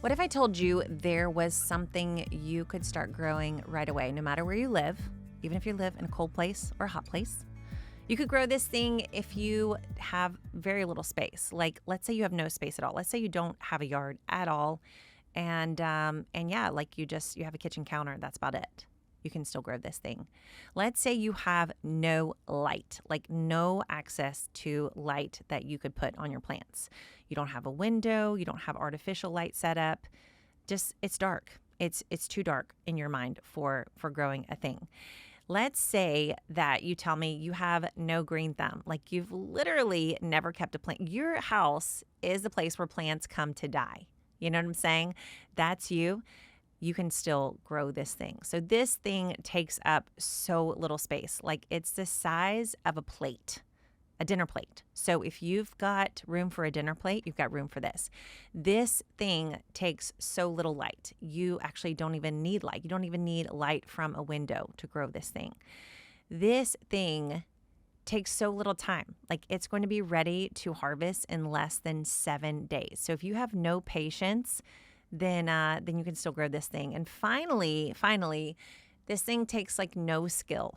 What if I told you there was something you could start growing right away, no matter where you live, even if you live in a cold place or a hot place? You could grow this thing if you have very little space. Like, let's say you have no space at all. Let's say you don't have a yard at all, and yeah, like you have a kitchen counter. That's about it. You can still grow this thing. Let's say you have no light, like no access to light that you could put on your plants. You don't have a window, you don't have artificial light set up. Just it's dark. It's too dark in your mind for growing a thing. Let's say that you tell me you have no green thumb, like you've literally never kept a plant. Your house is the place where plants come to die. You know what I'm saying? That's you. You can still grow this thing. So this thing takes up so little space. Like it's the size of a plate, a dinner plate. So if you've got room for a dinner plate, you've got room for this. This thing takes so little light. You actually don't even need light. You don't even need light from a window to grow this thing. This thing takes so little time. Like it's going to be ready to harvest in less than 7 days. So if you have no patience, then you can still grow this thing. And finally, this thing takes like no skill.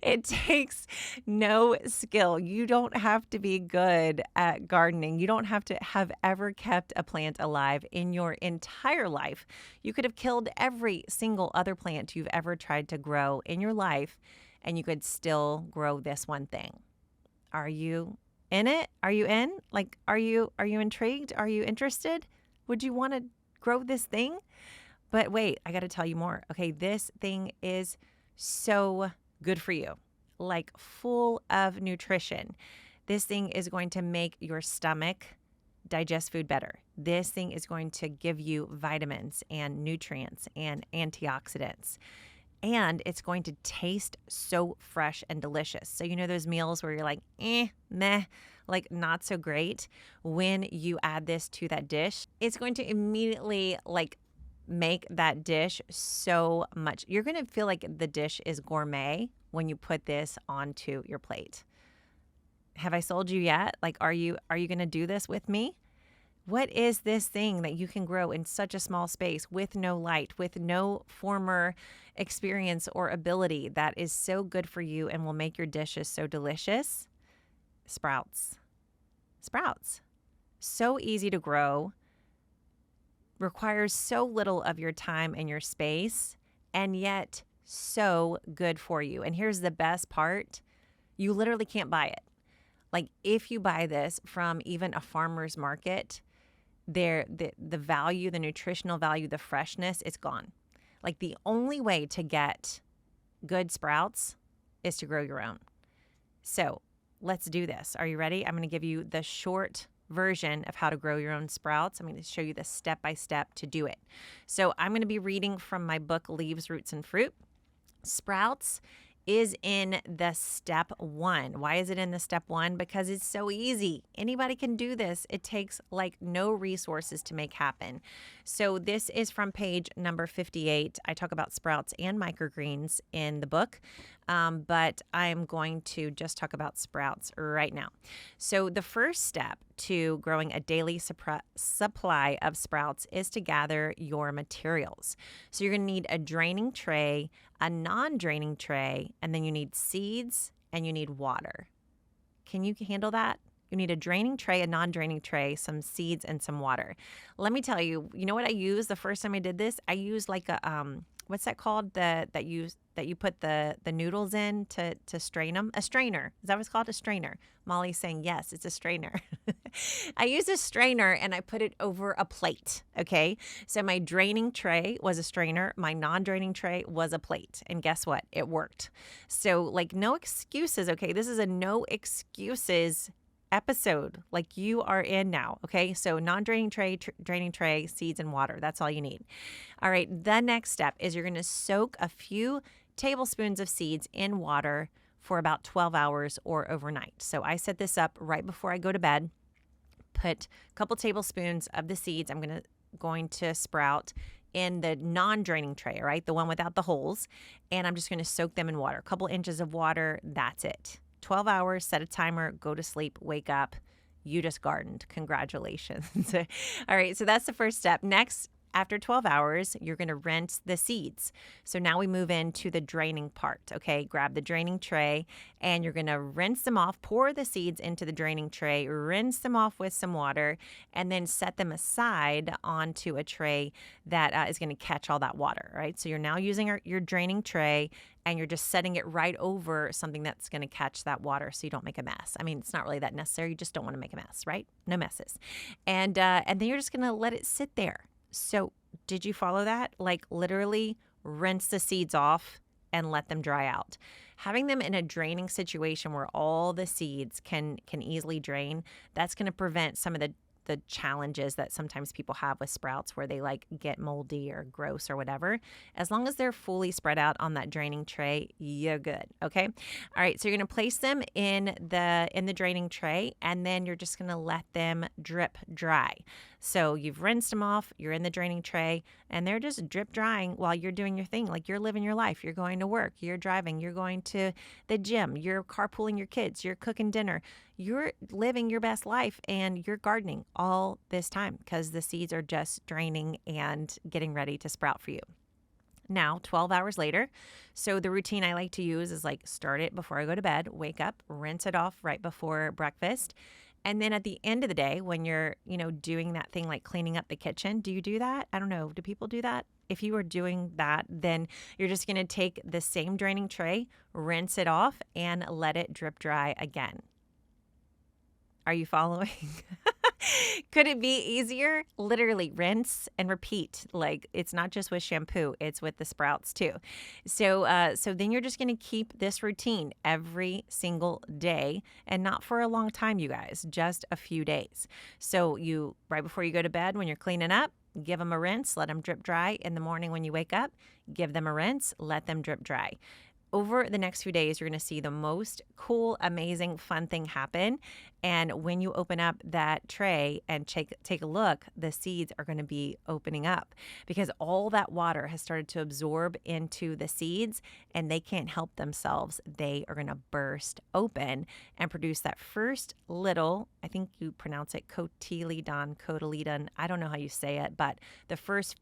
It takes no skill. You don't have to be good at gardening. You don't have to have ever kept a plant alive in your entire life. You could have killed every single other plant you've ever tried to grow in your life, and you could still grow this one thing. Are you in it? Are you in? Like, are you intrigued? Are you interested? Would you want to grow this thing? But wait, I got to tell you more. Okay, this thing is so good for you, like full of nutrition. This thing is going to make your stomach digest food better. This thing is going to give you vitamins and nutrients and antioxidants. And it's going to taste so fresh and delicious. So you know those meals where you're like, meh, like not so great. When you add this to that dish, it's going to immediately like make that dish so much. You're going to feel like the dish is gourmet when you put this onto your plate. Have I sold you yet? Like, are you going to do this with me? What is this thing that you can grow in such a small space with no light, with no former experience or ability that is so good for you and will make your dishes so delicious? Sprouts. Sprouts. So easy to grow, requires so little of your time and your space, and yet so good for you. And here's the best part. You literally can't buy it. Like if you buy this from even a farmer's market, the value, the nutritional value, the freshness, it's gone. Like the only way to get good sprouts is to grow your own. So let's do this. Are you ready? I'm going to give you the short version of how to grow your own sprouts. I'm going to show you the step-by-step to do it. So I'm going to be reading from my book, Leaves, Roots, and Fruit. Sprouts is in the step 1. Why is it in the step 1? Because it's so easy. Anybody can do this. It takes like no resources to make happen. So this is from page number 58. I talk about sprouts and microgreens in the book, but I'm going to just talk about sprouts right now. So the first step to growing a daily supply of sprouts is to gather your materials. So you're going to need a draining tray, a non-draining tray, and then you need seeds and you need water. Can you handle that? You need a draining tray, a non-draining tray, some seeds, and some water. Let me tell you, you know what I used the first time I did this? I used like a, what's that called? That you put the noodles in to strain them? A strainer. Is that what it's called? A strainer. Molly's saying, yes, it's a strainer. I used a strainer and I put it over a plate, okay? So my draining tray was a strainer. My non-draining tray was a plate. And guess what? It worked. So like no excuses, okay? This is a no excuses episode like you are in now, okay? So non-draining tray, draining tray, seeds, and water. That's all you need. All right, the next step is you're going to soak a few tablespoons of seeds in water for about 12 hours or overnight. So I set this up right before I go to bed. Put a couple tablespoons of the seeds I'm going to sprout in the non-draining tray, all right? The one without the holes. And I'm just going to soak them in water. A couple inches of water, that's it. 12 hours, set a timer, go to sleep, wake up. you just gardened. Congratulations. All right, so that's the first step. Next, after 12 hours, you're going to rinse the seeds. So now we move into the draining part, okay? Grab the draining tray and you're going to rinse them off, pour the seeds into the draining tray, rinse them off with some water, and then set them aside onto a tray that is going to catch all that water, right? So you're now using your draining tray and you're just setting it right over something that's going to catch that water so you don't make a mess. I mean, it's not really that necessary. You just don't want to make a mess, right? No messes. And then you're just going to let it sit there. So did you follow that? Like literally rinse the seeds off and let them dry out. Having them in a draining situation where all the seeds can easily drain, that's going to prevent some of the challenges that sometimes people have with sprouts where they like get moldy or gross or whatever. As long as they're fully spread out on that draining tray, you're good. Okay. All right. So you're going to place them in the draining tray and then you're just going to let them drip dry. So you've rinsed them off, you're in the draining tray, and they're just drip drying while you're doing your thing. Like you're living your life. You're going to work, you're driving, you're going to the gym, you're carpooling your kids, you're cooking dinner. You're living your best life and you're gardening all this time because the seeds are just draining and getting ready to sprout for you. Now, 12 hours later, so the routine I like to use is like start it before I go to bed, wake up, rinse it off right before breakfast. And then at the end of the day, when you're, doing that thing like cleaning up the kitchen, do you do that? I don't know. Do people do that? If you are doing that, then you're just going to take the same draining tray, rinse it off, and let it drip dry again. Are you following? Could it be easier? Literally rinse and repeat. Like it's not just with shampoo, it's with the sprouts too. So then you're just going to keep this routine every single day and not for a long time, you guys, just a few days. So right before you go to bed, when you're cleaning up, give them a rinse, let them drip dry. In the morning when you wake up, give them a rinse, let them drip dry. Over the next few days, you're going to see the most cool, amazing, fun thing happen. And when you open up that tray and take a look, the seeds are going to be opening up because all that water has started to absorb into the seeds and they can't help themselves. They are going to burst open and produce that first little, I think you pronounce it cotyledon. I don't know how you say it, but the first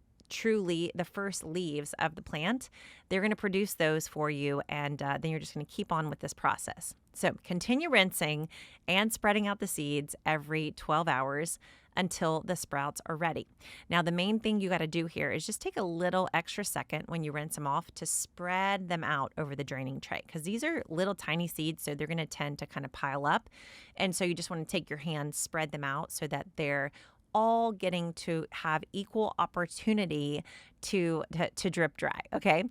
leaves of the plant, they're going to produce those for you. And then you're just going to keep on with this process. So continue rinsing and spreading out the seeds every 12 hours until the sprouts are ready. Now, the main thing you got to do here is just take a little extra second when you rinse them off to spread them out over the draining tray because these are little tiny seeds, so they're going to tend to kind of pile up. And so you just want to take your hand, spread them out so that they're all getting to have equal opportunity to drip dry, okay?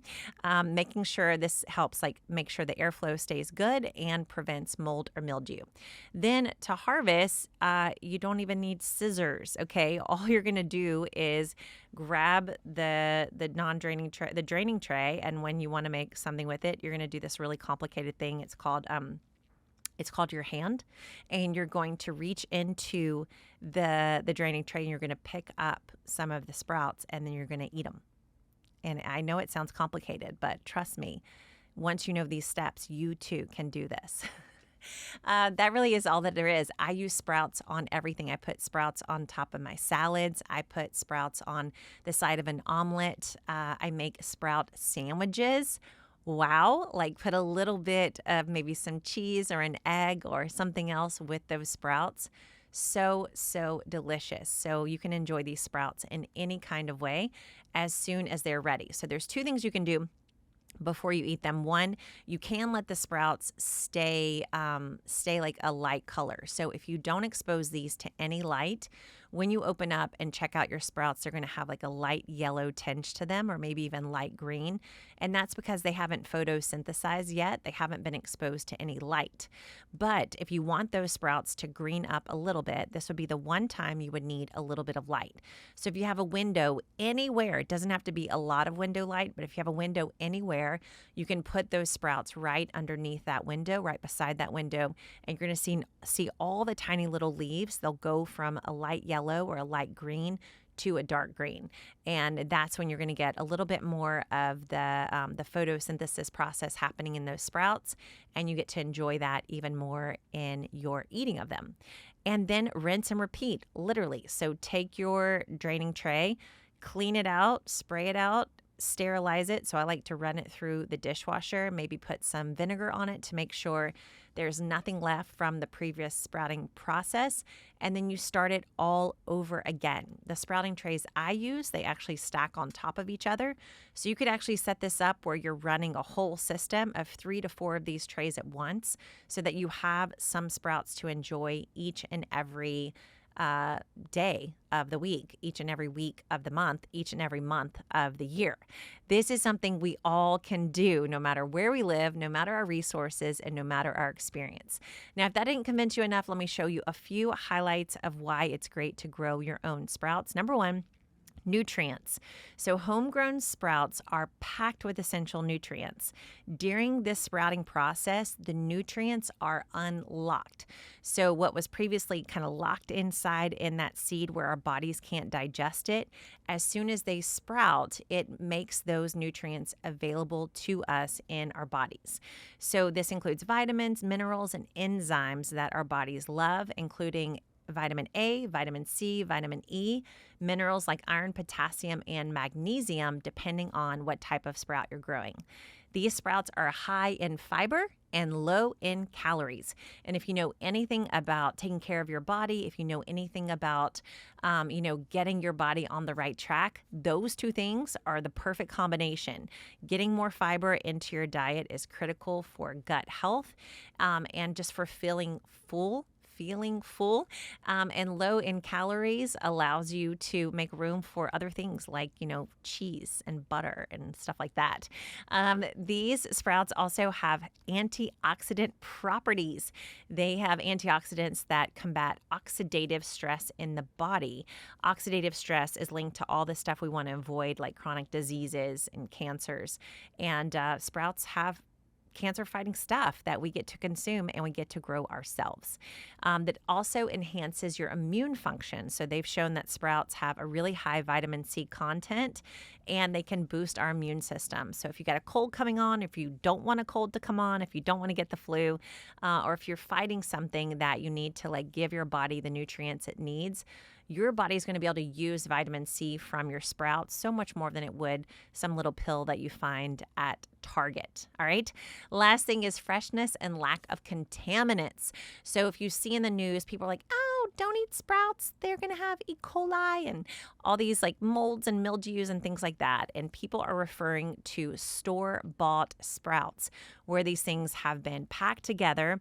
Making sure this helps make sure the airflow stays good and prevents mold or mildew. Then to harvest, you don't even need scissors, okay? All you're gonna do is grab the non-draining tray, the draining tray, and when you wanna make something with it, you're gonna do this really complicated thing. It's called your hand, and you're going to reach into the draining tray and you're going to pick up some of the sprouts and then you're going to eat them. And I know it sounds complicated, but trust me, once you know these steps, you too can do this. That really is all that there is. I use sprouts on everything. I put sprouts on top of my salads. I put sprouts on the side of an omelet. I make sprout sandwiches. Wow, like put a little bit of maybe some cheese or an egg or something else with those sprouts. So delicious. So you can enjoy these sprouts in any kind of way as soon as they're ready. So there's two things you can do before you eat them. One, you can let the sprouts stay like a light color. So if you don't expose these to any light, when you open up and check out your sprouts, they're going to have like a light yellow tinge to them or maybe even light green. And that's because they haven't photosynthesized yet. They haven't been exposed to any light. But if you want those sprouts to green up a little bit, this would be the one time you would need a little bit of light. So if you have a window anywhere, it doesn't have to be a lot of window light, but if you have a window anywhere, you can put those sprouts right underneath that window, right beside that window, and you're going to see all the tiny little leaves. They'll go from a light yellow or a light green to a dark green. And that's when you're going to get a little bit more of the photosynthesis process happening in those sprouts, and you get to enjoy that even more in your eating of them. and then rinse and repeat, literally. So take your draining tray, clean it out, spray it out, sterilize it. So I like to run it through the dishwasher, maybe put some vinegar on it to make sure there's nothing left from the previous sprouting process. And then you start it all over again. The sprouting trays I use, they actually stack on top of each other. So you could actually set this up where you're running a whole system of 3 to 4 of these trays at once so that you have some sprouts to enjoy each and every day of the week, each and every week of the month, each and every month of the year. This is something we all can do no matter where we live, no matter our resources, and no matter our experience. Now, if that didn't convince you enough, let me show you a few highlights of why it's great to grow your own sprouts. Number one, nutrients. So homegrown sprouts are packed with essential nutrients. During this sprouting process, the nutrients are unlocked. So what was previously kind of locked inside in that seed where our bodies can't digest it, as soon as they sprout, it makes those nutrients available to us in our bodies. So this includes vitamins, minerals, and enzymes that our bodies love, including vitamin A, vitamin C, vitamin E, minerals like iron, potassium, and magnesium, depending on what type of sprout you're growing. These sprouts are high in fiber and low in calories. And if you know anything about taking care of your body, if you know anything about, getting your body on the right track, those two things are the perfect combination. Getting more fiber into your diet is critical for gut health and just for feeling full, and low in calories allows you to make room for other things like, cheese and butter and stuff like that. These sprouts also have antioxidant properties. They have antioxidants that combat oxidative stress in the body. Oxidative stress is linked to all the stuff we want to avoid, like chronic diseases and cancers. And sprouts have cancer-fighting stuff that we get to consume and we get to grow ourselves. That also enhances your immune function. So they've shown that sprouts have a really high vitamin C content and they can boost our immune system. So if you got a cold coming on, if you don't want a cold to come on, if you don't want to get the flu, or if you're fighting something that you need to give your body the nutrients it needs, your body's going to be able to use vitamin C from your sprouts so much more than it would some little pill that you find at Target. All right. Last thing is freshness and lack of contaminants. So if you see in the news, people are like, oh, don't eat sprouts. They're going to have E. coli and all these molds and mildews and things like that. And people are referring to store-bought sprouts where these things have been packed together.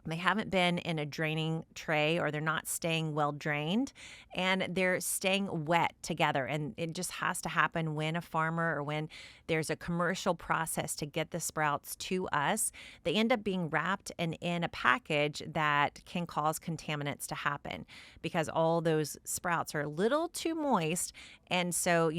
They haven't been in a draining tray or they're not staying well drained and they're staying wet together. And it just has to happen when a farmer or when there's a commercial process to get the sprouts to us. They end up being wrapped and in a package that can cause contaminants to happen because all those sprouts are a little too moist. And so,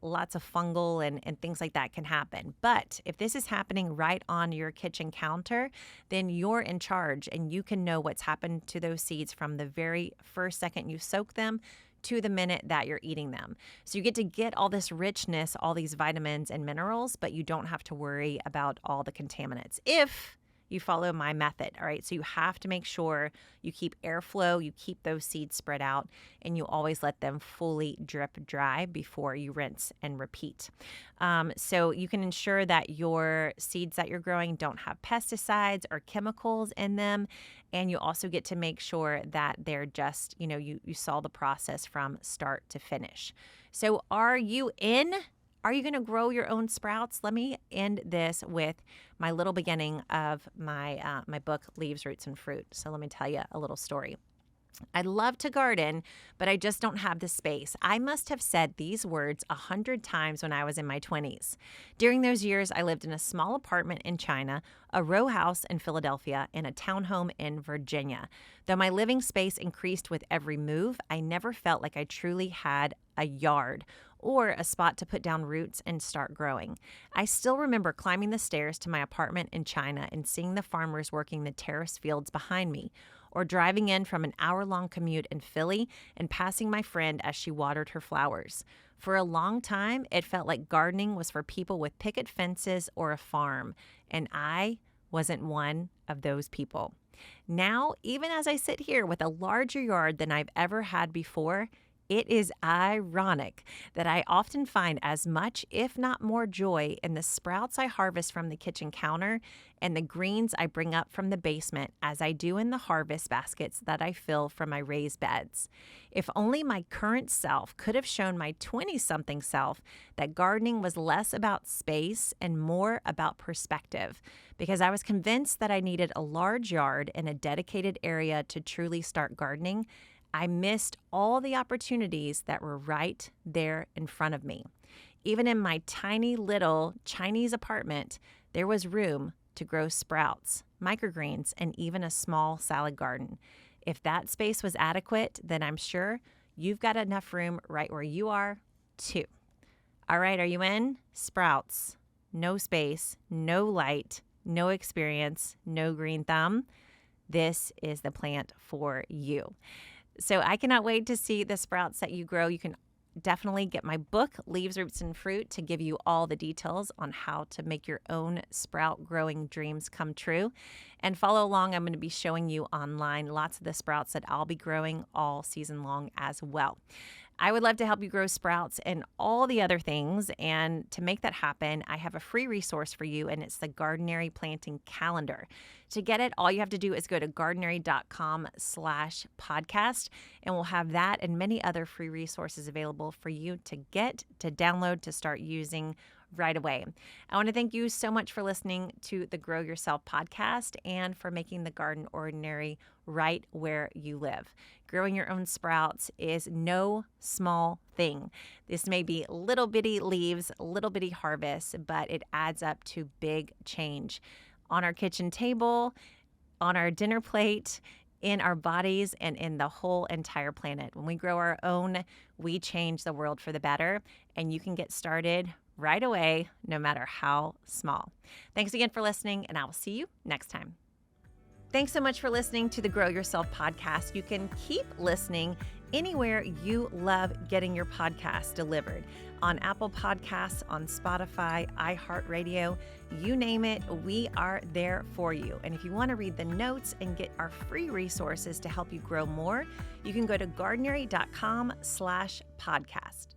lots of fungal and things like that can happen. But if this is happening right on your kitchen counter, then you're in charge and you can know what's happened to those seeds from the very first second you soak them to the minute that you're eating them. So you get all this richness, all these vitamins and minerals, but you don't have to worry about all the contaminants if you follow my method. All right. So you have to make sure you keep airflow, you keep those seeds spread out, and you always let them fully drip dry before you rinse and repeat. So you can ensure that your seeds that you're growing don't have pesticides or chemicals in them. And you also get to make sure that they're just, you saw the process from start to finish. So are you in? Are you going to grow your own sprouts? Let me end this with my little beginning of my book, Leaves, Roots, and Fruit. So let me tell you a little story. I love to garden, but I just don't have the space. I must have said these words 100 times when I was in my 20s. During those years, I lived in a small apartment in China, a row house in Philadelphia, and a townhome in Virginia. Though my living space increased with every move, I never felt like I truly had a yard or a spot to put down roots and start growing. I still remember climbing the stairs to my apartment in China and seeing the farmers working the terrace fields behind me, or driving in from an hour-long commute in Philly and passing my friend as she watered her flowers. For a long time, it felt like gardening was for people with picket fences or a farm, and I wasn't one of those people. Now, even as I sit here with a larger yard than I've ever had before, it is ironic that I often find as much, if not more, joy in the sprouts I harvest from the kitchen counter and the greens I bring up from the basement as I do in the harvest baskets that I fill from my raised beds. If only my current self could have shown my 20-something self that gardening was less about space and more about perspective, because I was convinced that I needed a large yard and a dedicated area to truly start gardening. I missed all the opportunities that were right there in front of me. Even in my tiny little Chinese apartment, there was room to grow sprouts, microgreens, and even a small salad garden. If that space was adequate, then I'm sure you've got enough room right where you are, too. All right, are you in? Sprouts, no space, no light, no experience, no green thumb. This is the plant for you. So I cannot wait to see the sprouts that you grow. You can definitely get my book, Leaves, Roots, and Fruit, to give you all the details on how to make your own sprout growing dreams come true. And follow along. I'm going to be showing you online lots of the sprouts that I'll be growing all season long as well. I would love to help you grow sprouts and all the other things. And to make that happen, I have a free resource for you, and it's the Gardenary Planting Calendar. To get it, all you have to do is go to gardenary.com/podcast, and we'll have that and many other free resources available for you to get, to download, to start using right away. I want to thank you so much for listening to the Grow Yourself podcast and for making the garden ordinary right where you live. Growing your own sprouts is no small thing. This may be little bitty leaves, little bitty harvests, but it adds up to big change on our kitchen table, on our dinner plate, in our bodies, and in the whole entire planet. When we grow our own, we change the world for the better, and you can get started right away, no matter how small. Thanks again for listening, and I will see you next time. Thanks so much for listening to the Grow Yourself podcast. You can keep listening anywhere you love getting your podcast delivered. On Apple Podcasts, on Spotify, iHeartRadio, you name it, we are there for you. And if you want to read the notes and get our free resources to help you grow more, you can go to gardenary.com/podcast.